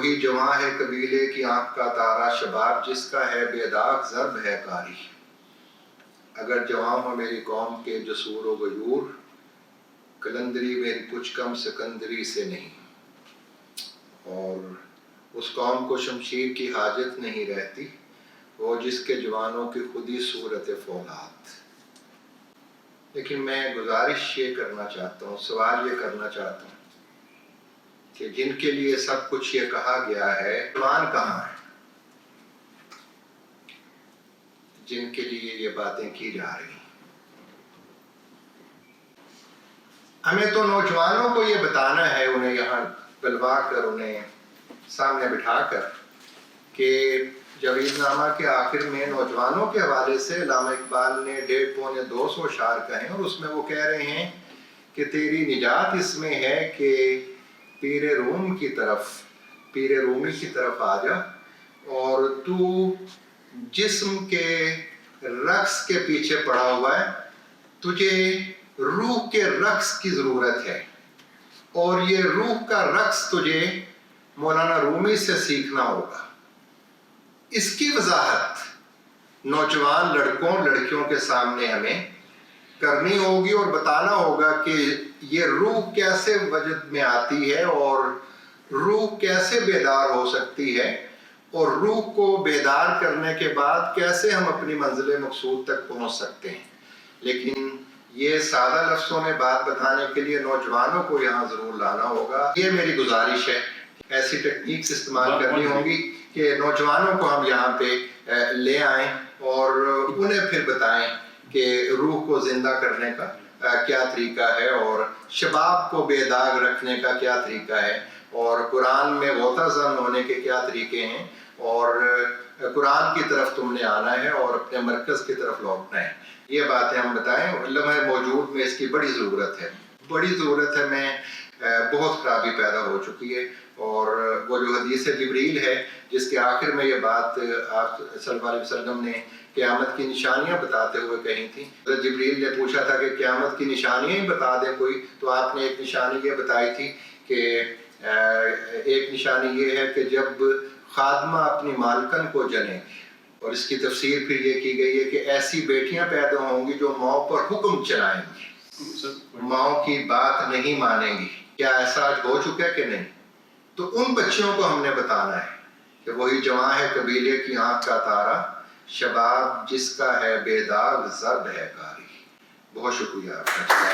وہی جواں ہے قبیلے کی آنکھ کا تارا، شباب جس کا ہے بے داغ ضرب ہے کاری۔ اگر جواں ہو میری قوم کے جسور و غیور، قلندری میری کچھ کم سکندری سے نہیں۔ اور اس قوم کو شمشیر کی حاجت نہیں رہتی، وہ جس کے جوانوں کی خودی صورت فولاد۔ لیکن میں گزارش یہ کرنا چاہتا ہوں، سوال یہ کرنا چاہتا ہوں کہ جن کے لیے سب کچھ یہ کہا گیا ہے، جوان کہاں ہے؟ جن کے لیے یہ باتیں کی جا رہی ہیں۔ ہمیں تو نوجوانوں کو یہ بتانا ہے، انہیں یہاں بلوا کر، انہیں سامنے بٹھا کر، کہ جاوید نامہ کے آخر میں نوجوانوں کے حوالے سے علامہ اقبال نے 150-200 اشعار کہے، اور اس میں وہ کہہ رہے ہیں کہ تیری نجات اس میں ہے کہ پیر روم کی طرف، پیر رومی کی طرف آ جا، اور تو جسم کے رقص کے پیچھے پڑا ہوا ہے، تجھے روح کے رقص کی ضرورت ہے، اور یہ روح کا رقص تجھے مولانا رومی سے سیکھنا ہوگا۔ اس کی وضاحت نوجوان لڑکوں لڑکیوں کے سامنے ہمیں کرنی ہوگی، اور بتانا ہوگا کہ یہ روح کیسے وجد میں آتی ہے، اور روح کیسے بیدار ہو سکتی ہے، اور روح کو بیدار کرنے کے بعد کیسے ہم اپنی منزل مقصود تک پہنچ سکتے ہیں۔ لیکن یہ سادہ لفظوں میں بات بتانے کے لیے نوجوانوں کو یہاں ضرور لانا ہوگا۔ یہ میری گزارش ہے، ایسی ٹیکنیکس استعمال کرنی ہوگی کہ نوجوانوں کو ہم یہاں پہ لے آئیں، اور انہیں پھر بتائیں کہ روح کو زندہ کرنے کا کیا طریقہ ہے، اور شباب کو بے داغ رکھنے کا کیا طریقہ ہے، اور قرآن میں غوطہ زن ہونے کے کیا طریقے ہیں، اور قرآن کی طرف تم نے آنا ہے اور اپنے مرکز کی طرف لوٹنا ہے۔ یہ باتیں ہم بتائیں۔ لمحہ موجود میں اس کی بڑی ضرورت ہے، بڑی ضرورت ہے۔ میں بہت خرابی پیدا ہو چکی ہے، اور وہ جو حدیث جبریل ہے جس کے آخر میں یہ بات آپ صلی اللہ علیہ وسلم نے قیامت کی نشانیاں بتاتے ہوئے کہی تھی۔ حضرت جبریل نے پوچھا تھا کہ قیامت کی نشانیاں ہی بتا دیں کوئی، تو آپ نے ایک نشانی یہ بتائی تھی کہ ایک نشانی یہ ہے کہ جب خادمہ اپنی مالکن کو جنے، اور اس کی تفسیر پھر یہ کی گئی ہے کہ ایسی بیٹیاں پیدا ہوں گی جو ماؤں پر حکم چلائیں گی، ماؤں کی بات نہیں مانیں گی۔ کیا ایسا آج ہو چکا ہے کہ نہیں؟ تو ان بچیوں کو ہم نے بتانا ہے کہ وہی جواں ہے قبیلے کی آنکھ کا تارا، شباب جس کا ہے بے داغ ضرب ہے کاری۔ بہت شکریہ آپ کا۔